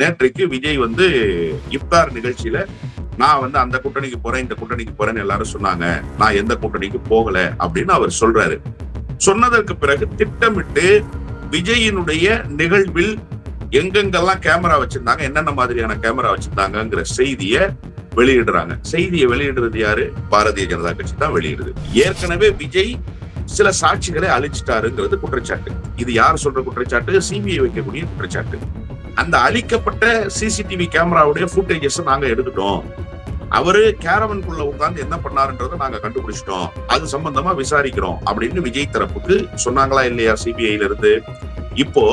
நேற்றைக்கு விஜய் வந்து இப்தார் நிகழ்ச்சியில நான் வந்து அந்த கூட்டணிக்கு போறேன், இந்த கூட்டணிக்கு போறேன்னு எல்லாரும் சொன்னாங்க, நான் எந்த கூட்டணிக்கு போகல அப்படின்னு அவர் சொல்றாரு. சொன்னதற்கு பிறகு திட்டமிட்டு விஜயினுடைய நிகழ்வில் எங்கெங்கெல்லாம் கேமரா வச்சிருந்தாங்க, என்னென்ன மாதிரியான கேமரா வச்சிருந்தாங்கிற செய்தியை வெளியிடுறாங்க. செய்தியை வெளியிடுறது யாரு? பாரதிய ஜனதா கட்சி தான் வெளியிடுது. ஏற்கனவே விஜய் சில சாட்சிகளை அழிச்சிட்டாருங்கிறது குற்றச்சாட்டு. இது யார் சொல்ற குற்றச்சாட்டு? சிபிஐ வைக்கக்கூடிய குற்றச்சாட்டு. அந்த அழிக்கப்பட்ட சிசிடிவி கேமராவுடைய ஃபுட்டேஜஸ் நாங்க எடுத்துட்டோம். அவரு கேரவனுக்குள்ள உட்கார்ந்து என்ன பண்ணாருன்றதை நாங்க கண்டுபிடிச்சிட்டோம், அது சம்பந்தமா விசாரிக்கிறோம் அப்படின்னு விஜய் தரப்புக்கு சொன்னாங்களா இல்லையா சிபிஐல இருந்து? இப்போ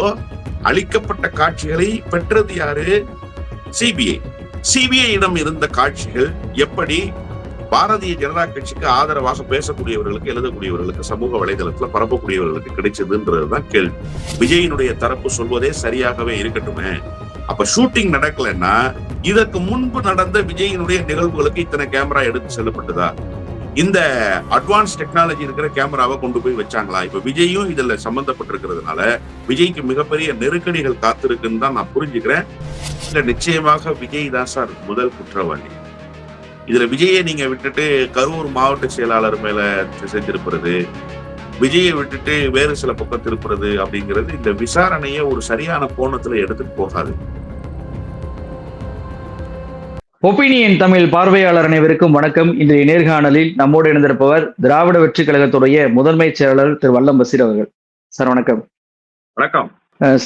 அழிக்கப்பட்ட காட்சிகளை பெற்றது யாரு? சிபிஐ. சிபிஐயிடம் இருந்த காட்சிகள் எப்படி பாரதிய ஜனதா கட்சிக்கு ஆதரவாக பேசக்கூடியவர்களுக்கு, எழுதக்கூடியவர்களுக்கு, சமூக வலைதளத்துல பரப்பக்கூடியவர்களுக்கு கிடைச்சதுன்றதுதான் கேள்வி. விஜயினுடைய தரப்பு சொல்வதே சரியாகவே இருக்கட்டுமே. அப்ப ஷூட்டிங் நடக்கலன்னா இதற்கு முன்பு நடந்த விஜயினுடைய நிகழ்வுகளுக்கு இத்தனை கேமரா எடுத்து செல்லப்பட்டதா? இந்த அட்வான்ஸ் டெக்னாலஜி இருக்கிற கேமராவை கொண்டு போய் வச்சாங்களா? இப்ப விஜயும் இதுல சம்பந்தப்பட்டிருக்கிறதுனால விஜய்க்கு மிகப்பெரிய நெருக்கடிகள் காத்திருக்குன்னு தான் நான் புரிஞ்சுக்கிறேன். இல்ல, நிச்சயமாக விஜய் தான் சார் முதல் குற்றவாளி. இதுல விஜயை நீங்க விட்டுட்டு கரூர் மாவட்ட செயலாளர் மேல செஞ்சிருக்கிறது, விஜயை விட்டுட்டு வேறு சில பக்கம் திருப்புறது அப்படிங்கிறது இந்த விசாரணையை ஒரு சரியான கோணத்துல எடுத்துட்டு போகாது. ஒப்பீனியன் தமிழ் பார்வையாளர் அனைவருக்கும் வணக்கம். இன்றைய நேர்காணலில் நம்மோடு இணைந்திருப்பவர் திராவிட வெற்றி கழகத்துடைய முதன்மை செயலாளர் திரு வல்லம் பசீர் அவர்கள். சார் வணக்கம். வணக்கம்.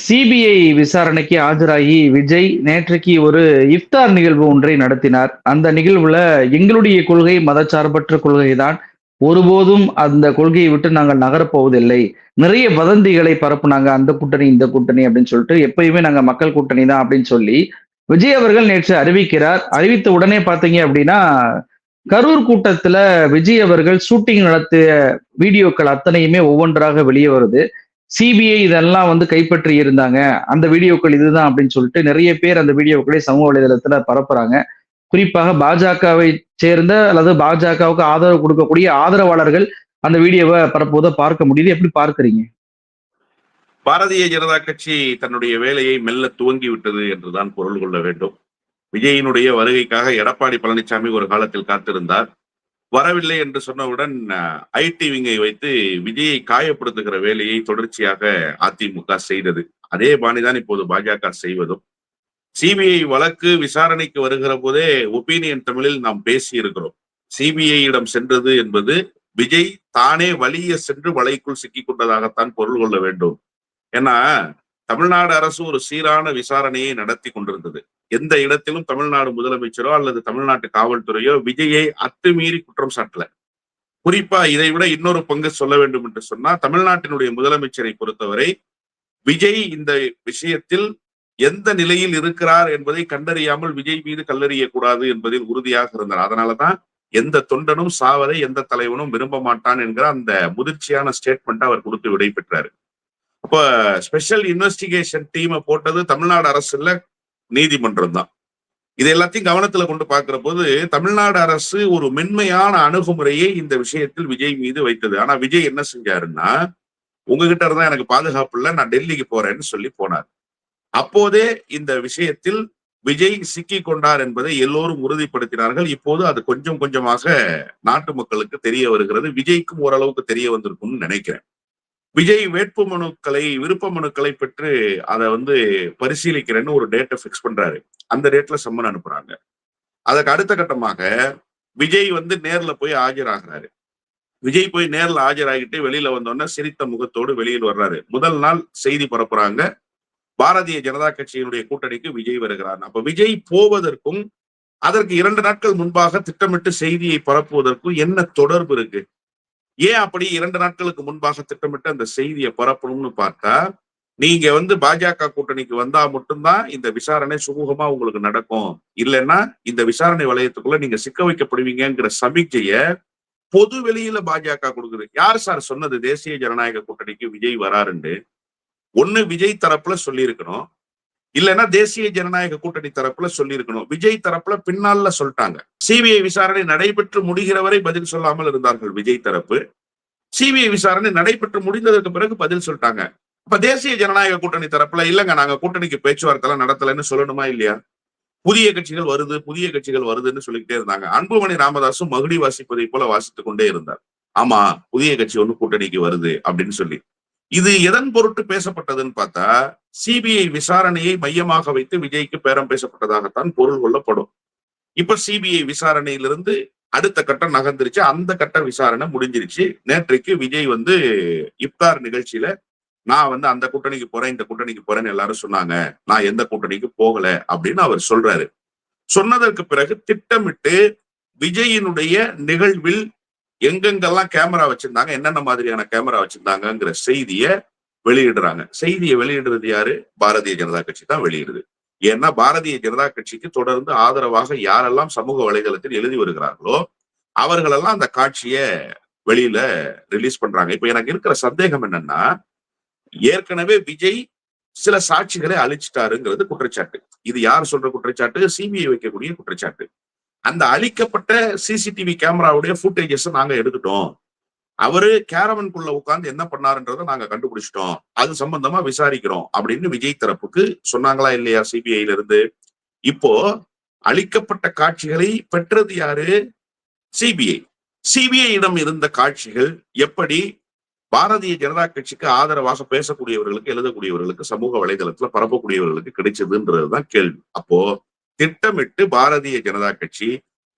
சிபிஐ விசாரணைக்கு ஆஜராகி விஜய் நேற்றைக்கு ஒரு இஃப்தார் நிகழ்வு ஒன்றை நடத்தினார். அந்த நிகழ்வுல எங்களுடைய கொள்கை மதச்சார்பற்ற கொள்கை தான், ஒருபோதும் அந்த கொள்கையை விட்டு நாங்கள் நகரப்போவதில்லை, நிறைய வதந்திகளை பரப்புனாங்க, அந்த கூட்டணி இந்த கூட்டணி அப்படின்னு சொல்லிட்டு, எப்பயுமே நாங்க மக்கள் கூட்டணி தான் அப்படின்னு சொல்லி விஜய் அவர்கள் நேற்று அறிவிக்கிறார். அறிவித்த உடனே பாத்தீங்க அப்படின்னா கரூர் கூட்டத்துல விஜய் அவர்கள் ஷூட்டிங் நடத்திய வீடியோக்கள் அத்தனையுமே ஒவ்வொன்றாக வெளியே வருது. சிபிஐ இதெல்லாம் வந்து கைப்பற்றி இருந்தாங்க, அந்த வீடியோக்கள் இதுதான் அப்படின்னு சொல்லிட்டு நிறைய பேர் அந்த வீடியோக்களை சமூக வலைதளத்துல பரப்புறாங்க. குறிப்பாக பாஜகவை சேர்ந்த அல்லது பாஜகவுக்கு ஆதரவு கொடுக்கக்கூடிய ஆதரவாளர்கள் அந்த வீடியோவை பரப்புவதை பார்க்க முடியுது. எப்படி பார்க்கறீங்க? பாரதிய ஜனதா கட்சி தன்னுடைய வேலையை மெல்ல துவங்கி விட்டது என்றுதான் பொருள் கொள்ள வேண்டும். விஜயினுடைய வருகைக்காக எடப்பாடி பழனிசாமி ஒரு காலத்தில் காத்திருந்தார். வரவில்லை என்று சொன்னவுடன் ஐடி விங்கை வைத்து விஜயை காயப்படுத்துகிற வேலையை தொடர்ச்சியாக அதிமுக செய்தது. அதே பாணிதான் இப்போது பாஜக செய்வதும். சிபிஐ வழக்கு விசாரணைக்கு வருகிற போதே ஒப்பீனியன் தமிழில் நாம் பேசி இருக்கிறோம். சிபிஐயிடம் சென்றது என்பது விஜய் தானே வலிய சென்று வலைக்குள் சிக்கிக் கொண்டதாகத்தான் பொருள் கொள்ள வேண்டும். ஏன்னா தமிழ்நாடு அரசு ஒரு சீரான விசாரணையை நடத்தி கொண்டிருந்தது. எந்த இடத்திலும் தமிழ்நாடு முதலமைச்சரோ அல்லது தமிழ்நாட்டு காவல்துறையோ விஜயை அத்துமீறி குற்றம் சாட்டல. குறிப்பா இதை விட இன்னொரு பங்கு சொல்ல வேண்டும் என்று சொன்னா, தமிழ்நாட்டினுடைய முதலமைச்சரை பொறுத்தவரை விஜய் இந்த விஷயத்தில் எந்த நிலையில் இருக்கிறார் என்பதை கண்டறியாமல் விஜய் மீது கல்லெறியக்கூடாது என்பதில் உறுதியாக இருந்தார். அதனாலதான் எந்த தொண்டனும் சாவதை எந்த தலைவனும் விரும்ப மாட்டான் என்கிற அந்த முதிர்ச்சியான ஸ்டேட்மெண்ட் அவர் கொடுத்து விடை பெற்றாரு. அப்ப ஸ்பெஷல் இன்வெஸ்டிகேஷன் டீமை போட்டது தமிழ்நாடு அரசு இல்ல, நீதிமன்றம் தான். இது எல்லாத்தையும் கவனத்துல கொண்டு பார்க்கிற போது தமிழ்நாடு அரசு ஒரு மென்மையான அணுகுமுறையை இந்த விஷயத்தில் விஜய் மீது வைத்தது. ஆனா விஜய் என்ன செஞ்சாருன்னா, உங்ககிட்ட இருந்தா எனக்கு பாதுகாப்பு இல்லை, நான் டெல்லிக்கு போறேன்னு சொல்லி போனார். அப்போதே இந்த விஷயத்தில் விஜய் சிக்கி கொண்டார் என்பதை எல்லோரும் உறுதிப்படுத்தினார்கள். இப்போது அது கொஞ்சம் கொஞ்சமாக நாட்டு மக்களுக்கு தெரிய வருகிறது. விஜய்க்கும் ஓரளவுக்கு தெரிய வந்திருக்கும்னு நினைக்கிறேன். விஜய் வேட்பு மனுக்களை, விருப்ப மனுக்களை பெற்று அதை வந்து பரிசீலிக்கிறேன்னு ஒரு டேட்டை பிக்ஸ் பண்றாரு. அந்த டேட்ல சம்மன் அனுப்புறாங்க. அதுக்கு அடுத்த கட்டமாக விஜய் வந்து நேர்ல போய் ஆஜராகிறாரு. விஜய் போய் நேர்ல ஆஜராகிட்டு வெளியில வந்தோடனே சிரித்த முகத்தோடு வெளியில் வர்றாரு. முதல் நாள் செய்தி பரப்புறாங்க, பாரதிய ஜனதா கட்சியினுடைய கூட்டணிக்கு விஜய் வருகிறார். அப்ப விஜய் போவதற்கும் அதற்கு 2 நாட்கள் முன்பாக திட்டமிட்டு செய்தியை பரப்புவதற்கும் என்ன தொடர்பு இருக்கு? ஏன் அப்படி 2 நாட்களுக்கு முன்பாக திட்டமிட்டு அந்த செய்தியை பரப்பணும்னு பார்த்தா, நீங்க வந்து பாஜக கூட்டணிக்கு வந்தா மட்டும்தான் இந்த விசாரணை சுமூகமா உங்களுக்கு நடக்கும், இல்லைன்னா இந்த விசாரணை வளையத்துக்குள்ள நீங்க சிக்க வைக்கப்படுவீங்கிற சமிக்ஞைய பொது வெளியில பாஜக கொடுக்குது. யார் சார் சொன்னது தேசிய ஜனநாயக கூட்டணிக்கு விஜய் வராருன்னு? ஒண்ணு விஜய் தரப்புல சொல்லி இருக்கணும், இல்லைன்னா தேசிய ஜனநாயக கூட்டணி தரப்புல சொல்லி இருக்கணும். விஜய் தரப்புல பின்னால சொல்லிட்டாங்க. சிபிஐ விசாரணை நடைபெற்று முடிகிற வரை பதில் சொல்லாமல் இருந்தார்கள் விஜய் தரப்பு. சிபிஐ விசாரணை நடைபெற்று முடிந்ததற்கு பிறகு பதில் சொல்லிட்டாங்க. அப்ப தேசிய ஜனநாயக கூட்டணி தரப்புல இல்லங்க நாங்க கூட்டணிக்கு பேச்சுவார்த்தை எல்லாம் நடத்தலைன்னு சொல்லணுமா இல்லையா? புதிய கட்சிகள் வருது, புதிய கட்சிகள் வருதுன்னு சொல்லிக்கிட்டே இருந்தாங்க. அன்புமணி ராமதாசும் மகுடி வாசிப்பதை போல வாசித்துக் கொண்டே இருந்தார். ஆமா, புதிய கட்சி ஒண்ணு கூட்டணிக்கு வருது அப்படின்னு சொல்லி. இது எதன் பொருட்டு பேசப்பட்டதுன்னு பார்த்தா, சிபிஐ விசாரணையை மையமாக வைத்து விஜய்க்கு பேரம் பேசப்பட்டதாகத்தான் பொருள் கொள்ளப்படும். இப்ப சிபிஐ விசாரணையிலிருந்து அடுத்த கட்டம் நகர்ந்துருச்சு. அந்த கட்ட விசாரணை முடிஞ்சிருச்சு. நேற்றைக்கு விஜய் வந்து இப்தார் நிகழ்ச்சியில நான் வந்து அந்த கூட்டணிக்கு போறேன், இந்த கூட்டணிக்கு போறேன்னு எல்லாரும் சொன்னாங்க. நான் எந்த கூட்டணிக்கு போகல அப்படின்னு அவர் சொல்றாரு. சொன்னதற்கு பிறகு திட்டமிட்டு விஜயினுடைய நிகழ்வில் எங்கெங்கெல்லாம் கேமரா வச்சிருந்தாங்க, என்னென்ன மாதிரியான கேமரா வச்சிருந்தாங்கிற செய்திய வெளியிடுறாங்க. செய்தியை வெளியிடுறது யாரு? பாரதிய ஜனதா கட்சி தான் வெளியிடுது. ஏன்னா பாரதிய ஜனதா கட்சிக்கு தொடர்ந்து ஆதரவாக யாரெல்லாம் சமூக வலைதளத்தில் எழுதி வருகிறார்களோ அவர்களெல்லாம் அந்த காட்சிய வெளியில ரிலீஸ் பண்றாங்க. இப்ப எனக்கு இருக்கிற சந்தேகம் என்னன்னா, ஏற்கனவே விஜய் சில சாட்சிகளை அழிச்சிட்டாருங்கிறது குற்றச்சாட்டு. இது யார் சொல்ற குற்றச்சாட்டு? சிபிஐ வைக்கக்கூடிய குற்றச்சாட்டு. அந்த அழிக்கப்பட்ட சிசிடிவி கேமராவுடைய ஃபுட்டேஜஸ் நாங்க எடுத்துட்டோம். அவரு கேரவனுக்குள்ள உட்கார்ந்து என்ன பண்ணாருன்றதை நாங்க கண்டுபிடிச்சிட்டோம். அது சம்பந்தமா விசாரிக்கிறோம் அப்படின்னு விஜய் தரப்புக்கு சொன்னாங்களா இல்லையா சிபிஐல இருந்து? இப்போ அழிக்கப்பட்ட காட்சிகளை பெற்றது யாரு? சிபிஐ. சிபிஐயிடம் இருந்த காட்சிகள் எப்படி பாரதிய ஜனதா கட்சிக்கு ஆதரவாக பேசக்கூடியவர்களுக்கு, எழுதக்கூடியவர்களுக்கு, சமூக வலைதளத்துல பரப்பக்கூடியவர்களுக்கு கிடைச்சதுன்றதுதான் கேள்வி. அப்போ திட்டமிட்டு பாரதிய ஜனதா கட்சி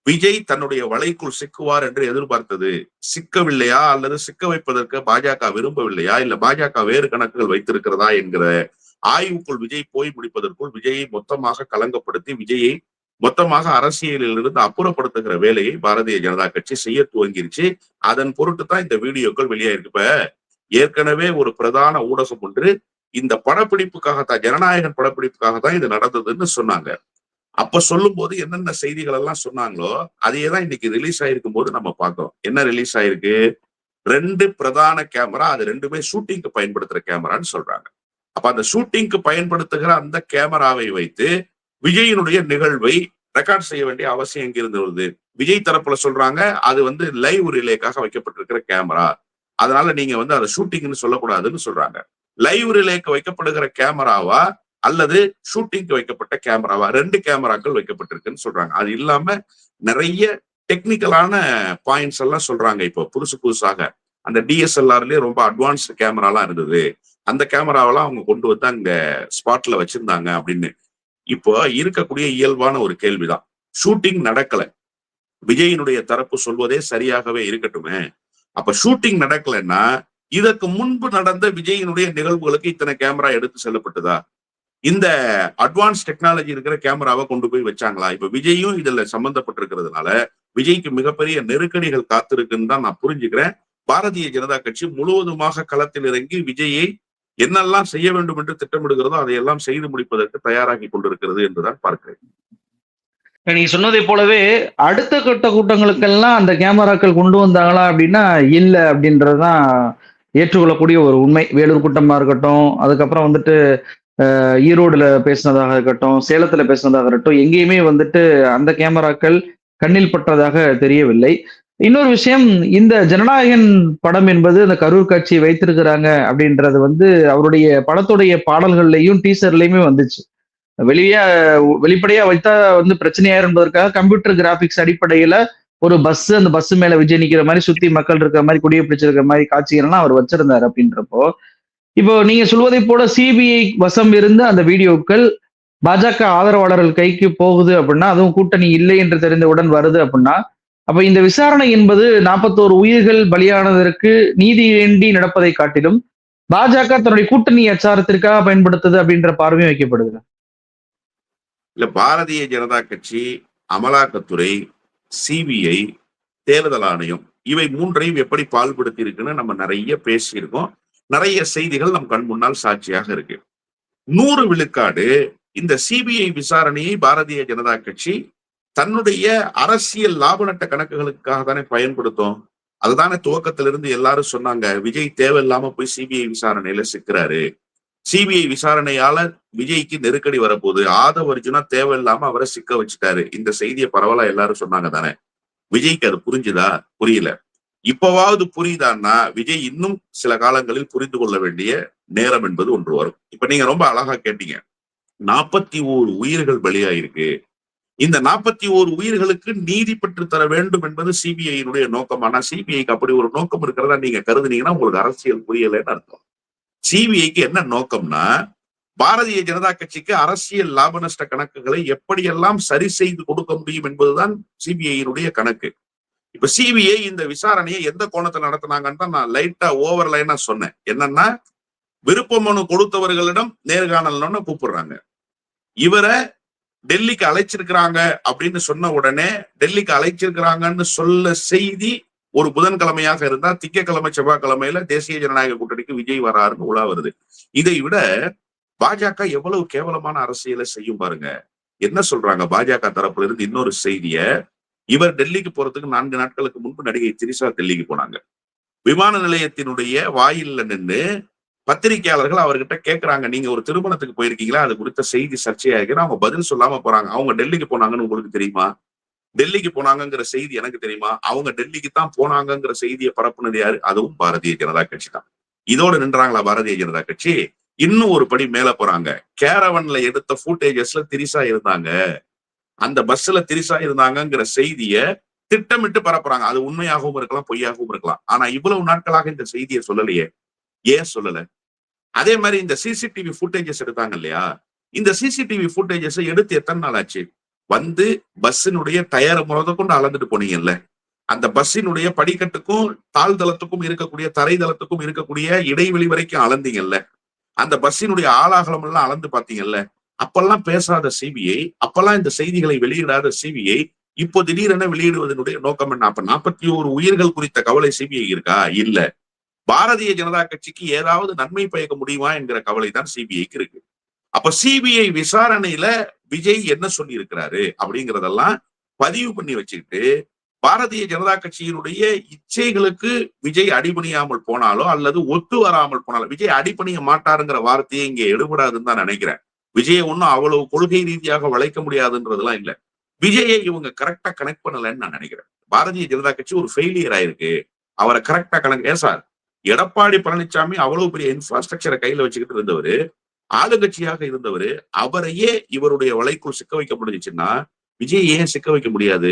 விஜய் தன்னுடைய வலைக்குள் சிக்குவார் என்று எதிர்பார்த்தது சிக்கவில்லையா, அல்லது சிக்க வைப்பதற்கு பாஜக விரும்பவில்லையா, இல்ல பாஜக வேறு கணக்குகள் வைத்திருக்கிறதா என்கிற ஆய்வுக்குள் விஜய் போய் முடிப்பதற்குள் விஜயை மொத்தமாக கலங்கப்படுத்தி விஜயை மொத்தமாக அரசியலில் இருந்து அப்புறப்படுத்துகிற வேலையை பாரதிய ஜனதா கட்சி செய்ய துவங்கிருச்சு. அதன் பொருட்டு தான் இந்த வீடியோக்கள் வெளியாயிருக்கு. இப்ப ஏற்கனவே ஒரு பிரதான ஊடகம் ஒன்று இந்த படப்பிடிப்புக்காகத்தான், ஜனநாயகன் படப்பிடிப்புக்காகத்தான் இது நடந்ததுன்னு சொன்னாங்க. அப்ப சொல்லும் போது என்னென்ன செய்திகள் எல்லாம் சொன்னாங்களோ அதையேதான் இன்னைக்கு ரிலீஸ் ஆயிருக்கும் போது நம்ம பார்க்கிறோம். என்ன ரிலீஸ் ஆயிருக்கு? 2 பிரதான கேமரா, அது 2மே ஷூட்டிங்க்கு பயன்படுத்துற கேமரான்னு சொல்றாங்க. அப்ப அந்த ஷூட்டிங்க்கு பயன்படுத்துகிற அந்த கேமராவை வைத்து விஜயினுடைய நிகழ்வை ரெக்கார்ட் செய்ய வேண்டிய அவசியம் எங்கிருந்து வருது? விஜய் தரப்புல சொல்றாங்க அது வந்து லைவ் ரிலேக்காக வைக்கப்பட்டிருக்கிற கேமரா, அதனால நீங்க வந்து அதை ஷூட்டிங்னு சொல்லக்கூடாதுன்னு சொல்றாங்க. லைவ் ரிலேக்கு வைக்கப்படுகிற கேமராவா அல்லது ஷூட்டிங்க்கு வைக்கப்பட்ட கேமராவா? 2 கேமராக்கள் வைக்கப்பட்டிருக்குன்னு சொல்றாங்க. அது இல்லாம நிறைய டெக்னிக்கலான பாயிண்ட்ஸ் எல்லாம் சொல்றாங்க. இப்போ புதுசு புதுசாக அந்த டிஎஸ்எல்ஆர்லயே ரொம்ப அட்வான்ஸ்டு கேமராலாம் இருந்தது, அந்த கேமராவெல்லாம் அவங்க கொண்டு வந்து அங்க ஸ்பாட்ல வச்சிருந்தாங்க அப்படின்னு. இப்போ இருக்கக்கூடிய இயல்பான ஒரு கேள்விதான், ஷூட்டிங் நடக்கல, விஜயினுடைய தரப்பு சொல்வதே சரியாகவே இருக்கட்டுமே. அப்ப ஷூட்டிங் நடக்கலைன்னா இதற்கு முன்பு நடந்த விஜயினுடைய நிகழ்வுகளுக்கு இத்தனை கேமரா எடுத்து செல்லப்பட்டதா? இந்த அட்வான்ஸ் டெக்னாலஜி இருக்கிற கேமராவை கொண்டு போய் வச்சாங்களா? இப்ப விஜயும் இதுல சம்பந்தப்பட்டிருக்கிறதுனால விஜய்க்கு மிகப்பெரிய நெருக்கடிகள் காத்திருக்குன்னு தான் நான் புரிஞ்சுக்கிறேன். பாரதிய ஜனதா கட்சி முழுவதுமாக களத்தில் இறங்கி விஜயை என்னெல்லாம் செய்ய வேண்டும் என்று திட்டமிடுகிறதோ அதையெல்லாம் செய்து முடிப்பதற்கு தயாராகி கொண்டிருக்கிறது என்றுதான் பார்க்கிறேன். நீங்க சொன்னதை போலவே அடுத்த கட்ட கூட்டங்களுக்கெல்லாம் அந்த கேமராக்கள் கொண்டு வந்தாங்களா அப்படின்னா இல்ல அப்படின்றதுதான் ஏற்றுக்கொள்ளக்கூடிய ஒரு உண்மை. வேலூர் கூட்டமா இருக்கட்டும், அதுக்கப்புறம் வந்துட்டு ஈரோடுல பேசினதாக இருக்கட்டும், சேலத்துல பேசினதாக இருக்கட்டும், எங்கேயுமே வந்துட்டு அந்த கேமராக்கள் கண்ணில் பட்டதாக தெரியவில்லை. இன்னொரு விஷயம், இந்த ஜனநாயகன் படம் என்பது அந்த கரூர் காட்சியை வைத்திருக்கிறாங்க அப்படின்றது வந்து அவருடைய படத்துடைய பாடல்கள்லையும் டீசர்லயுமே வந்துச்சு. வெளிப்படையா வைத்தா வந்து பிரச்சனையா என்பதற்காக கம்ப்யூட்டர் கிராபிக்ஸ் அடிப்படையில ஒரு பஸ், அந்த பஸ் மேல விஜய் நிக்கிற மாதிரி, சுத்தி மக்கள் இருக்கிற மாதிரி, கொடியை பிடிச்சிருக்கிற மாதிரி காட்சிகள்லாம் அவர் வச்சிருந்தாரு. அப்படின்றப்போ இப்போ நீங்க சொல்வதை போல சிபிஐ வசம் இருந்த அந்த வீடியோக்கள் பாஜக ஆதரவாளர்கள் கைக்கு போகுது அப்படின்னா, அதுவும் கூட்டணி இல்லை என்று தெரிந்தவுடன் வருது அப்படின்னா, அப்ப இந்த விசாரணை என்பது 41 உயிர்கள் பலியானதற்கு நீதி வேண்டி நடப்பதை காட்டிலும் பாஜக தன்னுடைய கூட்டணி அச்சாரத்திற்காக பயன்படுத்துது அப்படின்ற பார்வையும் வைக்கப்படுது. இல்ல, பாரதிய ஜனதா கட்சி, அமலாக்கத்துறை, சிபிஐ, தேர்தல் ஆணையம் இவை 3ஐயும் எப்படி பால்படுத்தி இருக்குன்னு நம்ம நிறைய பேசியிருக்கோம். நிறைய செய்திகள் நம் கண் முன்னால் சாட்சியாக இருக்கு. 100 விழுக்காடு இந்த சிபிஐ விசாரணையை பாரதிய ஜனதா கட்சி தன்னுடைய அரசியல் லாப நட்ட கணக்குகளுக்காக தானே பயன்படுத்தும். அதுதானே துவக்கத்திலிருந்து எல்லாரும் சொன்னாங்க, விஜய் தேவையில்லாம போய் சிபிஐ விசாரணையில சிக்கிறாரு, சிபிஐ விசாரணையால விஜய்க்கு நெருக்கடி வரப்போகுது, ஆதவ அர்ஜுனா தேவையில்லாம அவரை சிக்க வச்சுட்டாரு. இந்த செய்தியை பரவலா எல்லாரும் சொன்னாங்க தானே. விஜய்க்கு அது புரிஞ்சுதா? புரியல. இப்பவாவது புரியுதான்னா விஜய் இன்னும் சில காலங்களில் புரிந்து கொள்ள வேண்டிய நேரம் என்பது ஒன்று வரும். இப்ப நீங்க ரொம்ப அழகா கேட்டீங்க. 41 உயிர்கள் பலியாயிருக்கு. இந்த 41 உயிர்களுக்கு நீதி பெற்று தர வேண்டும் என்பது சிபிஐயினுடைய நோக்கம். ஆனா சிபிஐக்கு அப்படி ஒரு நோக்கம் இருக்கிறதா நீங்க கருதுனீங்கன்னா உங்களுக்கு அரசியல் புரியலைன்னு அர்த்தம். சிபிஐக்கு என்ன நோக்கம்னா, பாரதிய ஜனதா கட்சிக்கு அரசியல் லாப நஷ்ட கணக்குகளை எப்படியெல்லாம் சரி செய்து கொடுக்க முடியும் என்பதுதான் சிபிஐயினுடைய கணக்கு. இப்ப சிபிஐ இந்த விசாரணையை எந்த கோணத்துல நடத்தினாங்கன்னு தான் நான் லைட்டா ஓவர் லைனா சொன்னேன். என்னன்னா, விருப்ப மனு கொடுத்தவர்களிடம் நேர்காணல்னு கூப்பிடுறாங்க. இவரை டெல்லிக்கு அழைச்சிருக்கிறாங்க அப்படின்னு சொன்ன உடனே டெல்லிக்கு அழைச்சிருக்கிறாங்கன்னு சொல்ல செய்தி ஒரு புதன்கிழமையாக இருந்தா திங்கட்கிழமை செவ்வாய்க்கிழமையில தேசிய ஜனநாயக கூட்டணிக்கு விஜய் வராருன்னு உலா வருது. இதை விட பாஜக எவ்வளவு கேவலமான அரசியலை செய்யும் பாருங்க. என்ன சொல்றாங்க பாஜக தரப்புல இருந்து இன்னொரு செய்திய, இவர் டெல்லிக்கு போறதுக்கு 4 நாட்களுக்கு முன்பு நடிகை திரிஷா டெல்லிக்கு போனாங்க. விமான நிலையத்தினுடைய வாயில்ல நின்று பத்திரிகையாளர்கள் அவர்கிட்ட கேட்கிறாங்க, நீங்க ஒரு திருமணத்துக்கு போயிருக்கீங்களா, அது குறித்த செய்தி சர்ச்சையாகிற அவங்க பதில் சொல்லாம போறாங்க. அவங்க டெல்லிக்கு போனாங்கன்னு உங்களுக்கு தெரியுமா? டெல்லிக்கு போனாங்கிற செய்தி எனக்கு தெரியுமா? அவங்க டெல்லிக்கு தான் போனாங்கிற செய்தியை பரப்புனது யாரு? அதுவும் பாரதிய ஜனதா கட்சி தான். இதோட நின்றாங்களா பாரதிய ஜனதா கட்சி? இன்னும் ஒரு படி மேல போறாங்க. கேரவன்ல எடுத்த ஃபுட்டேஜஸ்ல திரிஷா இருந்தாங்க, அந்த பஸ்ல திரிஷா இருந்தாங்கிற செய்திய திட்டமிட்டு பரப்புறாங்க. அது உண்மையாகவும் இருக்கலாம், பொய்யாகவும் இருக்கலாம். ஆனா இவ்வளவு நாட்களாக இந்த செய்தியை சொல்லலையே. ஏன் சொல்லல? அதே மாதிரி இந்த சிசிடிவி ஃபுட்டேஜஸ் எடுத்தாங்க இல்லையா, இந்த சிசிடிவி ஃபுட்டேஜஸ் எடுத்து எத்தனை நாள் ஆச்சு? வந்து பஸ்ஸினுடைய டயரை கொண்டு அளந்துட்டு போனீங்கல்ல, அந்த பஸ்ஸினுடைய படிக்கட்டுக்கும் தாழ்தளத்துக்கும் இருக்கக்கூடிய தரைதளத்துக்கும் இருக்கக்கூடிய இடைவெளி வரைக்கும் அளந்தீங்கல்ல, அந்த பஸ்ஸினுடைய ஆளாகலம் எல்லாம் அளந்து பாத்தீங்கல்ல, அப்பெல்லாம் பேசாத சிபிஐ, அப்பெல்லாம் இந்த செய்திகளை வெளியிடாத சிபிஐ, இப்போ திடீரென வெளியிடுவதனுடைய நோக்கம் என்ன? அப்ப 41 உயிர்கள் குறித்த கவலை சிபிஐ இருக்கா? இல்ல. பாரதிய ஜனதா கட்சிக்கு ஏதாவது நன்மை பயக்க முடியுமா என்கிற கவலை தான் சிபிஐக்கு இருக்கு. அப்ப சிபிஐ விசாரணையில விஜய் என்ன சொல்லி இருக்கிறாரு அப்படிங்கறதெல்லாம் பதிவு பண்ணி வச்சுக்கிட்டு, பாரதிய ஜனதா கட்சியினுடைய இச்சைகளுக்கு விஜய் அடிபணியாமல் போனாலோ அல்லது ஒத்து வராமல் போனாலோ, விஜய் அடிபணிய மாட்டாருங்கிற வார்த்தையை இங்க எடுபடாதுன்னு தான் நினைக்கிறேன். விஜயை ஒன்னும் அவ்வளவு கொள்கை ரீதியாக வளைக்க முடியாதுன்றதெல்லாம் இல்ல. விஜயை இவங்க கரெக்டா கனெக்ட் பண்ணலன்னு நான் நினைக்கிறேன். பாரதிய ஜனதா கட்சி ஒரு ஃபெயிலியர் ஆயிருக்கு. அவரை கரெக்டா கனெக்ட் ஏன் சார், எடப்பாடி பழனிசாமி அவ்வளவு பெரிய இன்ஃப்ராஸ்ட்ரக்சரை கையில வச்சுக்கிட்டு இருந்தவரு, ஆளுங்கட்சியாக இருந்தவரு, அவரையே இவருடைய வலைக்குள் சிக்க வைக்க முடிஞ்சுச்சுன்னா விஜய் ஏன் சிக்க வைக்க முடியாது?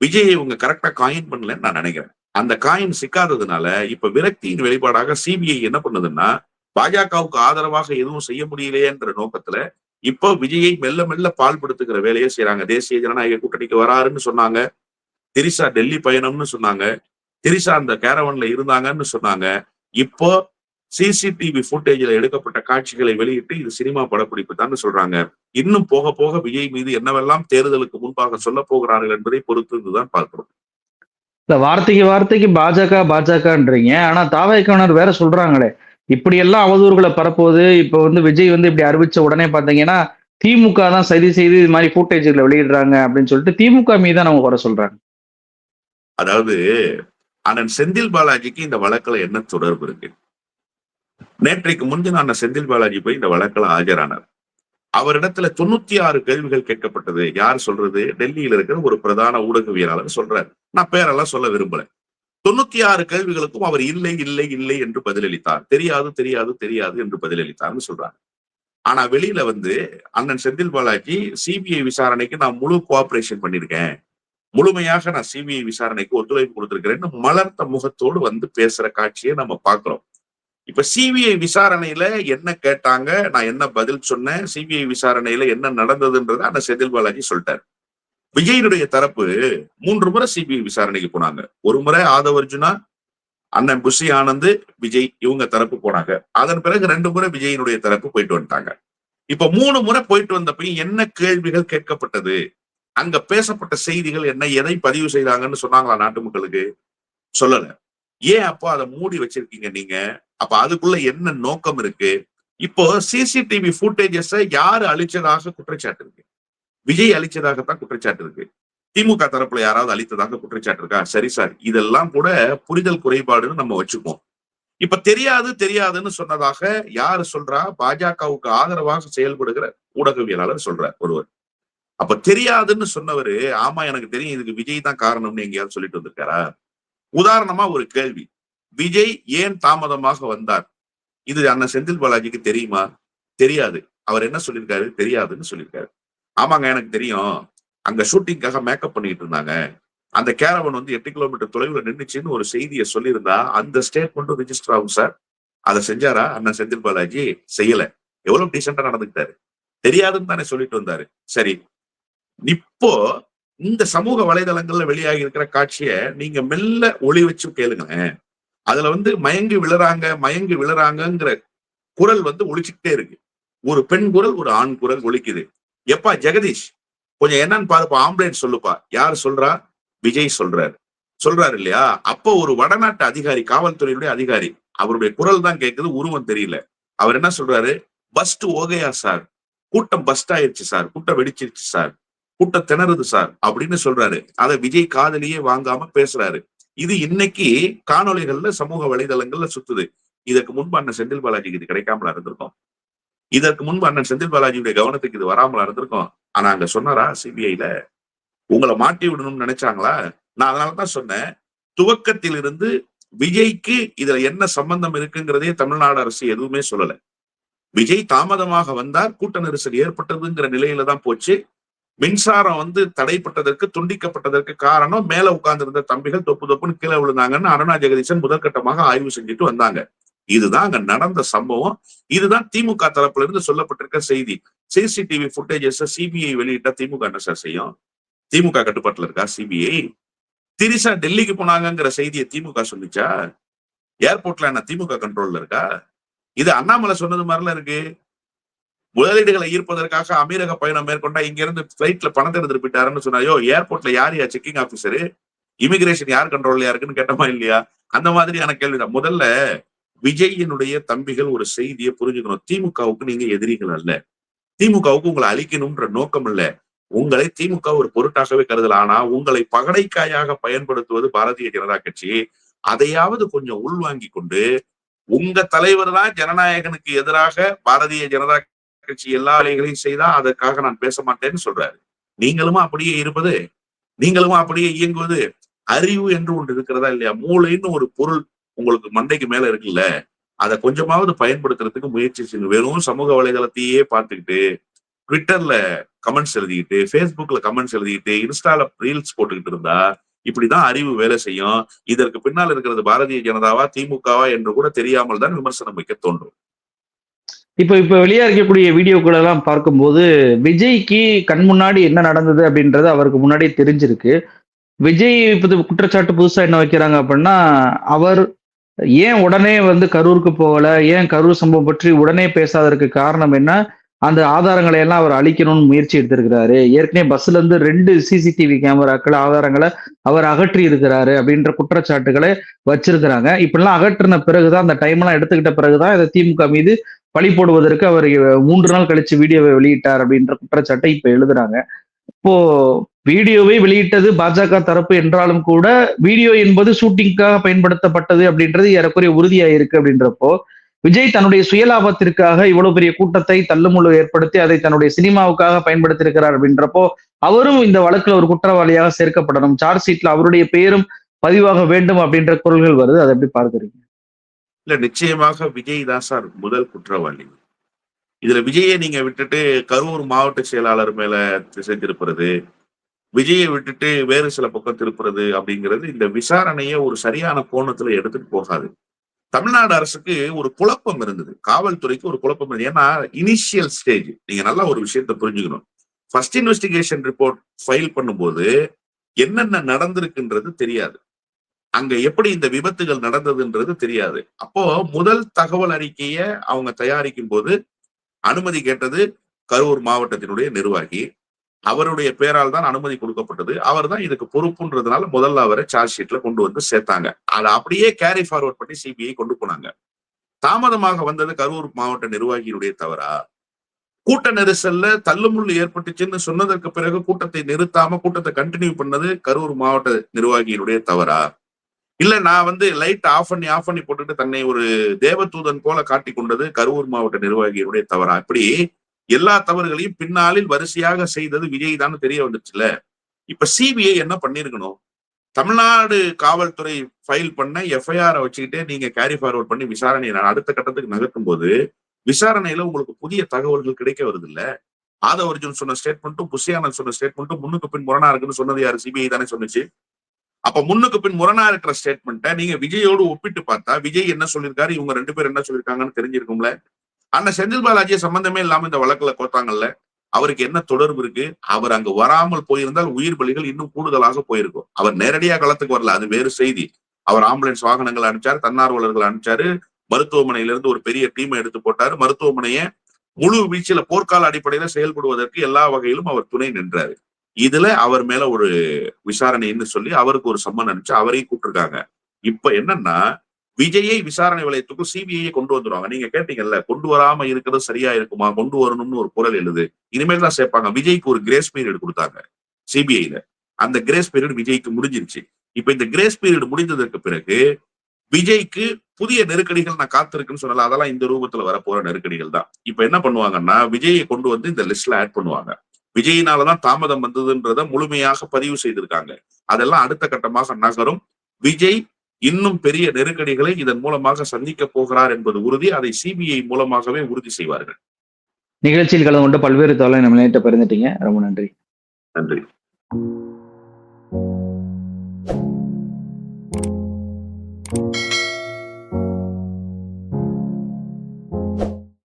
விஜயை இவங்க கரெக்டா காயின் பண்ணலன்னு நான் நினைக்கிறேன். அந்த காயின் சிக்காததுனால இப்ப விரக்தியின் வெளிப்பாடாக சிபிஐ என்ன பண்ணுதுன்னா, பாஜகவுக்கு ஆதரவாக எதுவும் செய்ய முடியலையேன்ற நோக்கத்துல இப்போ விஜயை மெல்ல மெல்ல பால்படுத்துகிற வேலையை செய்யறாங்க. தேசிய ஜனநாயக கூட்டணிக்கு வராருன்னு சொன்னாங்க, திரிஷா டெல்லி பயணம்னு சொன்னாங்க, திரிஷா அந்த கேரவன்ல இருந்தாங்கன்னு சொன்னாங்க. இப்போ சிசிடிவி ஃபுட்டேஜ்ல எடுக்கப்பட்ட காட்சிகளை வெளியிட்டு இது சினிமா படப்பிடிப்பு தான் சொல்றாங்க. இன்னும் போக போக விஜய் மீது என்னவெல்லாம் தேர்தலுக்கு முன்பாக சொல்ல போகிறார்கள் என்பதை பொறுத்து பார்க்கிறோம். இல்ல, வார்த்தைக்கு வார்த்தைக்கு பாஜகன்றீங்க. ஆனா தாவேக்கானர் வேற சொல்றாங்களே, இப்படி எல்லாம் அவதூறுகளை பரப்புவது. இப்ப விஜய் இப்படி அறிவிச்ச உடனே பாத்தீங்கன்னா திமுக தான் சரி செய்து இது மாதிரி ஃபுட்டேஜ்களை வெளியிடுறாங்க அப்படின்னு சொல்லிட்டு திமுக மீதான் அவங்க குறை சொல்றாங்க. அதாவது அண்ணன் செந்தில் பாலாஜிக்கு இந்த வழக்குல என்ன தொடர்பு இருக்கு? நேற்றைக்கு முன்தின அண்ணன் செந்தில் பாலாஜி போய் இந்த வழக்குல ஆஜரானார். அவரிடத்துல 96 கேள்விகள் கேட்கப்பட்டது. யார் சொல்றது? டெல்லியில இருக்கிற ஒரு பிரதான ஊடகவியலாளர் சொல்றாரு. நான் பேரெல்லாம் சொல்ல விரும்பல. 96 கேள்விகளுக்கும் அவர் இல்லை இல்லை இல்லை என்று பதிலளித்தார். தெரியாது தெரியாது தெரியாது என்று பதிலளித்தார்னு சொல்றாங்க. ஆனா வெளியில அண்ணன் செந்தில் பாலாஜி சிபிஐ விசாரணைக்கு நான் முழு கோஆபரேஷன் பண்ணிருக்கேன், முழுமையாக நான் சிபிஐ விசாரணைக்கு ஒத்துழைப்பு கொடுத்திருக்கிறேன்னு மலர்ந்த முகத்தோடு பேசுற காட்சியை நம்ம பாக்குறோம். இப்ப சிபிஐ விசாரணையில என்ன கேட்டாங்க, நான் என்ன பதில் சொன்னேன், சிபிஐ விசாரணையில என்ன நடந்ததுன்றத அந்த செந்தில் பாலாஜி சொல்லிட்டாரு. விஜயனுடைய தரப்பு 3 முறை சிபிஐ விசாரணைக்கு போனாங்க. ஒரு முறை ஆதவ் அர்ஜுனா, அண்ணன் புஷி ஆனந்த், விஜய் இவங்க தரப்பு போனாங்க. அதன் பிறகு 2 முறை விஜயனுடைய தரப்பு போயிட்டு வந்துட்டாங்க. இப்ப 3 முறை போயிட்டு வந்தப்ப என்ன கேள்விகள் கேட்கப்பட்டது, அங்க பேசப்பட்ட செய்திகள் என்ன, எதை பதிவு செய்தாங்கன்னு சொன்னாங்களா நாட்டு மக்களுக்கு? சொல்லல. ஏன் அப்போ அதை மூடி வச்சிருக்கீங்க நீங்க? அப்ப அதுக்குள்ள என்ன நோக்கம் இருக்கு? இப்போ சிசிடிவி ஃபுட்டேஜஸ் யாரு அழிச்சதாக குற்றச்சாட்டு இருக்கு? விஜய் அழிச்சதாகத்தான் குற்றச்சாட்டு இருக்கு. திமுக தரப்புல யாராவது அழித்ததாக குற்றச்சாட்டு இருக்கா? சரி சார், இதெல்லாம் கூட புரிதல் குறைபாடுன்னு நம்ம வச்சுப்போம். இப்ப தெரியாது தெரியாதுன்னு சொன்னதாக யாரு சொல்றா? பாஜகவுக்கு ஆதரவாக செயல்படுகிற ஊடகவியலாளர் சொல்றார் ஒருவர். அப்ப தெரியாதுன்னு சொன்னவரு, ஆமா எனக்கு தெரியும் இதுக்கு விஜய் தான் காரணம்னு எங்கேயாவது சொல்லிட்டு வந்திருக்காரா? உதாரணமா ஒரு கேள்வி, விஜய் ஏன் தாமதமாக வந்தார்? இது அண்ணன் செந்தில் பாலாஜிக்கு தெரியுமா? தெரியாது. அவர் என்ன சொல்லியிருக்காரு? தெரியாதுன்னு சொல்லியிருக்காரு. ஆமாங்க எனக்கு தெரியும். அங்க ஷூட்டிங்காக மேக்கப் பண்ணிட்டு இருந்தாங்க. அந்த கேரவன் வந்து 8 கிலோமீட்டர் தொலைவுல நின்னுச்சுன்னு ஒரு செய்தியை சொல்லியிருந்தா அந்த ஸ்டேட்மெண்ட்டும் ரிஜிஸ்டர் ஆகும் சார். அதை செஞ்சாரா அண்ணன் செந்தில் பாலாஜி? செய்யல. எவ்வளவு டீசெண்டா நடந்துக்கிட்டாரு. தெரியாதுன்னு தானே சொல்லிட்டு வந்தாரு. சரி, இப்போ இந்த சமூக வலைதளங்கள்ல வெளியாகி இருக்கிற காட்சிய நீங்க மெல்ல ஒளி வச்சு கேளுங்களேன். அதுல வந்து மயங்கி விழுறாங்கங்கிற குரல் வந்து ஒலிச்சுக்கிட்டே இருக்கு. ஒரு பெண் குரல், ஒரு ஆண் குரல் ஒலிக்குது. எப்பா ஜெகதீஷ், கொஞ்சம் என்னன்னு பாருப்பா, ஆம்புலன்ஸ் சொல்லுப்பா. யார் சொல்றா? விஜய் சொல்றாரு இல்லையா? அப்போ ஒரு வடநாட்டு அதிகாரி, காவல்துறையுடைய அதிகாரி, அவருடைய குரல் தான் கேட்குது, உருவம் தெரியல. அவர் என்ன சொல்றாரு? பஸ்ட் ஓகையா சார், கூட்டம் பஸ்ட் ஆயிருச்சு சார், கூட்டம் வெடிச்சிருச்சு சார், கூட்டம் திணறுது சார் அப்படின்னு சொல்றாரு. அதை விஜய் காதலியே வாங்காம பேசுறாரு. இது இன்னைக்கு காணொலிகள்ல சமூக வலைதளங்கள்ல சுத்துது. இதற்கு முன்பு அண்ணன் செந்தில் பாலாஜிக்கு இது கிடைக்காமலா இருந்திருக்கும். இதற்கு முன்பு அண்ணன் செந்தில் பாலாஜியுடைய கவனத்துக்கு இது வராமலா இருந்திருக்கும். ஆனா அங்க சொன்னாரா சிபிஐல? உங்களை மாட்டி விடணும்னு நினைச்சாங்களா? நான் அதனாலதான் சொன்னேன், துவக்கத்தில் இருந்து விஜய்க்கு இதுல என்ன சம்பந்தம் இருக்குங்கிறதே தமிழ்நாடு அரசு எதுவுமே சொல்லல. விஜய் தாமதமாக வந்தார், கூட்ட நெரிசல் ஏற்பட்டதுங்கிற நிலையில தான் போச்சு. மின்சாரம் வந்து தடைப்பட்டதற்கு, துண்டிக்கப்பட்டதற்கு காரணம் மேல உட்கார்ந்திருந்த தம்பிகள் தொப்பு தொப்புன்னு கீழே விழுந்தாங்கன்னு அருணா ஜெகதீசன் முதற்கட்டமாக ஆய்வு செஞ்சுட்டு வந்தாங்க. இதுதான் அங்க நடந்த சம்பவம். இதுதான் திமுக தரப்புல இருந்து சொல்லப்பட்டிருக்க செய்தி. சிசிடிவி புட்டேஜஸ் சிபிஐ வெளியிட்டா திமுக என்ன சார் செய்யும்? திமுக கட்டுப்பாட்டுல இருக்கா சிபிஐ? திரிசா டெல்லிக்கு போனாங்கிற செய்தியை திமுக சொல்லிச்சா? ஏர்போர்ட்ல என்ன திமுக கண்ட்ரோல்ல இருக்கா? இது அண்ணாமலை சொன்னது மாதிரிலாம் இருக்கு. முதலீடுகளை ஈர்ப்பதற்காக அமீரக பயணம் மேற்கொண்டா இங்க இருந்து பிளைட்ல பணத்தை எடுத்துட்டு போயிட்டாருன்னு சொன்னாயோ, ஏர்போர்ட்ல யார் செக்கிங் ஆபீசரு, இமிகிரேஷன் யார் கண்ட்ரோல்ல இருக்குன்னு கேட்டமா இல்லையா? அந்த மாதிரியான கேள்விதான். முதல்ல விஜயினுடைய தம்பிகள் ஒரு செய்தியை புரிஞ்சுக்கணும். திமுகவுக்கு நீங்க எதிரிகள் அல்ல. திமுகவுக்கு உங்களை அழிக்கணும்ன்ற நோக்கம் இல்ல. உங்களை திமுக ஒரு பொருட்டாகவே கருதல. ஆனா உங்களை பகடைக்காயாக பயன்படுத்துவது பாரதிய ஜனதா கட்சி. அதையாவது கொஞ்சம் உள்வாங்கி கொண்டு, உங்க தலைவர் தான் ஜனநாயகனுக்கு எதிராக பாரதிய ஜனதா கட்சி எல்லா வேலைகளையும் செய்தா அதற்காக நான் பேச மாட்டேன்னு சொல்றாரு. நீங்களும் அப்படியே இருப்பது, நீங்களும் அப்படியே இயங்குவது. அறிவு என்று ஒன்று இருக்கிறதா இல்லையா? மூளைன்னு ஒரு பொருள் உங்களுக்கு மண்டைக்கு மேல இருக்குல்ல, அதை கொஞ்சமாவது பயன்படுத்துறதுக்கு முயற்சி செய்யுங்க. வெறும் சமூக வலைதளத்தையே பார்த்துக்கிட்டு, ட்விட்டர்ல கமெண்ட்ஸ் எழுதிக்கிட்டு, பேஸ்புக்ல கமெண்ட்ஸ் எழுதிக்கிட்டு, இன்ஸ்டால ரீல்ஸ் போட்டுக்கிட்டு இருந்தா இப்படிதான் அறிவு வேலை செய்யும். இதற்கு பின்னால் இருக்கிறது பாரதிய ஜனதாவா திமுகவா என்று கூட தெரியாமல் தான் விமர்சனம் வைக்க தோன்றும். இப்ப வெளியா இருக்கக்கூடிய வீடியோக்கள் எல்லாம் பார்க்கும்போது விஜய்க்கு கண் முன்னாடி என்ன நடந்தது அப்படின்றது அவருக்கு முன்னாடியே தெரிஞ்சிருக்கு. விஜய் குற்றச்சாட்டு புதுசா என்ன வைக்கிறாங்க அப்படின்னா, அவர் ஏன் உடனே வந்து கரூருக்கு போகல, ஏன் கரூர் சம்பவம் பற்றி உடனே பேசாததற்கு காரணம் என்ன, அந்த ஆதாரங்களை எல்லாம் அவர் அழிக்கணும்னு முயற்சி எடுத்திருக்கிறாரு. ஏற்கனவே பஸ்ல இருந்து 2 சிசிடிவி கேமராக்கள் ஆதாரங்களை அவர் அகற்றி இருக்கிறாரு அப்படின்ற குற்றச்சாட்டுகளை வச்சிருக்கிறாங்க. இப்படிலாம் அகற்றின பிறகுதான், அந்த டைம் எல்லாம் எடுத்துக்கிட்ட பிறகுதான் இதை திமுக மீது பழி போடுவதற்கு அவர் 3 நாள் கழிச்சு வீடியோவை வெளியிட்டார் அப்படின்ற குற்றச்சாட்டை இப்ப எழுதுறாங்க. இப்போ வீடியோவை வெளியிட்டது பாஜக தரப்பு என்றாலும் கூட, வீடியோ என்பது ஷூட்டிங்காக பயன்படுத்தப்பட்டது அப்படின்றது ஏறக்குறைய உறுதியா இருக்கு. அப்படின்றப்போ விஜய் தன்னுடைய சுயலாபத்திற்காக இவ்வளவு பெரிய கூட்டத்தை தள்ளுமுள்ளு ஏற்படுத்தி அதை தன்னுடைய சினிமாவுக்காக பயன்படுத்தியிருக்கிறார் அப்படின்றப்போ, அவரும் இந்த வழக்குல ஒரு குற்றவாளியாக சேர்க்கப்படணும், சார்ஜ் ஷீட்ல அவருடைய பெயரும் பதிவாக வேண்டும் அப்படின்ற குரல்கள் வருது. அதை எப்படி பார்க்குறீங்க? இல்ல, நிச்சயமாக விஜய் தான் சார் முதல் குற்றவாளி. இதுல விஜயை நீங்க விட்டுட்டு கரூர் மாவட்ட செயலாளர் மேல திசை திருப்புறது, விஜயை விட்டுட்டு வேறு சில பக்கம் திருப்புறது அப்படிங்கிறது இந்த விசாரணையை ஒரு சரியான கோணத்துல எடுத்துட்டு போகாது. தமிழ்நாடு அரசுக்கு ஒரு குழப்பம் இருந்தது, காவல்துறைக்கு ஒரு குழப்பம் இருந்தது. ஏன்னா இனிஷியல் ஸ்டேஜ், நீங்க நல்லா ஒரு விஷயத்த புரிஞ்சுக்கணும். ஃபர்ஸ்ட் இன்வெஸ்டிகேஷன் ரிப்போர்ட் ஃபைல் பண்ணும்போது என்னென்ன நடந்திருக்குன்றது தெரியாது. அங்க எப்படி இந்த விபத்துகள் நடந்ததுன்றது தெரியாது. அப்போ முதல் தகவல் அறிக்கைய அவங்க தயாரிக்கும் போது அனுமதி கேட்டது கரூர் மாவட்டத்தினுடைய நிர்வாகி. அவருடைய பேரால் தான் அனுமதி கொடுக்கப்பட்டது. அவர் தான் இதுக்கு பொறுப்புன்றதுனால முதல்ல அவரை சார்ஜ் ஷீட்ல கொண்டு வந்து சேர்த்தாங்க. அதை அப்படியே கேரி ஃபார்வர்ட் பண்ணி சிபிஐ கொண்டு போனாங்க. தாமதமாக வந்தது கரூர் மாவட்ட நிர்வாகியினுடைய தவறா? கூட்ட நெரிசல்ல தள்ளுமுள்ளு ஏற்பட்டுச்சுன்னு சொன்னதற்கு பிறகு கூட்டத்தை நிறுத்தாம கூட்டத்தை கண்டினியூ பண்ணது கரூர் மாவட்ட நிர்வாகியினுடைய தவறா? இல்ல நான் வந்து லைட் ஆஃப் பண்ணி போட்டுட்டு தன்னை ஒரு தேவதூதன் போல காட்டி கொண்டது கரூர் மாவட்ட நிர்வாகியினுடைய தவறா? இப்படி எல்லா தவறுகளையும் பின்னாளில் வரிசையாக செய்தது விஜய் தான் தெரிய வந்துச்சுல. இப்ப சிபிஐ என்ன பண்ணிருக்கணும்? தமிழ்நாடு காவல்துறை ஃபைல் பண்ண எஃப்ஐஆர் வச்சுக்கிட்டே நீங்க கேரி ஃபார்வர்ட் பண்ணி விசாரணையை அடுத்த கட்டத்துக்கு நகர்த்தும் போது விசாரணையில உங்களுக்கு புதிய தகவல்கள் கிடைக்க வருது இல்ல. ஆதவ அர்ஜுன் சொன்ன ஸ்டேட்மெண்ட்டும் புஷியானந்த் சொன்ன ஸ்டேட்மெண்ட்டும் முன்னுக்கு பின் முரணா இருக்குன்னு சொன்னது யாரு? சிபிஐ தானே சொன்னுச்சு. அப்ப முன்னுக்கு பின் முரணா இருக்கிற ஸ்டேட்மெண்ட்டை நீங்க விஜயோடு ஒப்பிட்டு பார்த்தா விஜய் என்ன சொல்லியிருக்காரு, இவங்க 2 பேர் என்ன சொல்லியிருக்காங்கன்னு தெரிஞ்சிருக்கும்ல. அண்ணன் செந்தில் பாலாஜியை சம்பந்தமே இல்லாம இந்த வழக்குல கோத்தாங்கல்ல. அவருக்கு என்ன தொடர்பு இருக்கு? அவர் அங்கு வராமல் போயிருந்தால் உயிர் பலிகள் இன்னும் கூடுதலாக போயிருக்கும். அவர் நேரடியா களத்துக்கு வரல, அது வேறு செய்தி. அவர் ஆம்புலன்ஸ் வாகனங்கள் அனுப்பிச்சாரு, தன்னார்வலர்கள் அனுப்பிச்சாரு, மருத்துவமனையில இருந்து ஒரு பெரிய டீமை எடுத்து போட்டாரு. மருத்துவமனையை முழு வீச்சில போர்க்கால அடிப்படையில செயல்படுவதற்கு எல்லா வகையிலும் அவர் துணை நின்றாரு. இதுல அவர் மேல ஒரு விசாரணைன்னு சொல்லி அவருக்கு ஒரு சம்மன் அனுப்பிச்சு அவரையும் கூப்பிட்டுருக்காங்க. இப்ப என்னன்னா விஜயை விசாரணை வளையத்துக்கும் சிபிஐ கொண்டு வந்துருவாங்க. நீங்க கேட்டீங்கல்ல, கொண்டு வராம இருக்கிறது சரியா இருக்குமா, கொண்டு வரணும்னு ஒரு குரல் எழுது. இனிமேல் தான் சேர்ப்பாங்க. விஜய்க்கு ஒரு கிரேஸ் பீரியட் கொடுத்தாங்க சிபிஐல. அந்த கிரேஸ் பீரியட் விஜய்க்கு முடிஞ்சிருச்சு. இப்ப இந்த கிரேஸ் பீரியட் முடிந்ததற்கு பிறகு விஜய்க்கு புதிய நெருக்கடிகள் நான் காத்திருக்குன்னு சொன்னல, அதெல்லாம் இந்த ரூபத்துல வரப்போற நெருக்கடிகள் தான். இப்ப என்ன பண்ணுவாங்கன்னா விஜயை கொண்டு வந்து இந்த லிஸ்ட்ல ஆட் பண்ணுவாங்க. விஜயினாலதான் தாமதம் வந்ததுன்றத முழுமையாக பதிவு செய்திருக்காங்க. அதெல்லாம் அடுத்த கட்டமாக நகரும். விஜய் இன்னும் பெரிய நெருக்கடிகளை இதன் மூலமாக சந்திக்க போகிறார் என்பது உறுதி. அதை சிபிஐ மூலமாகவே உறுதி செய்வார்கள். நிகழ்ச்சியில் கலந்து கொண்டு பல்வேறு தகவலை நம்ம நேற்று பகிர்ந்துட்டீங்க. ரொம்ப நன்றி. நன்றி.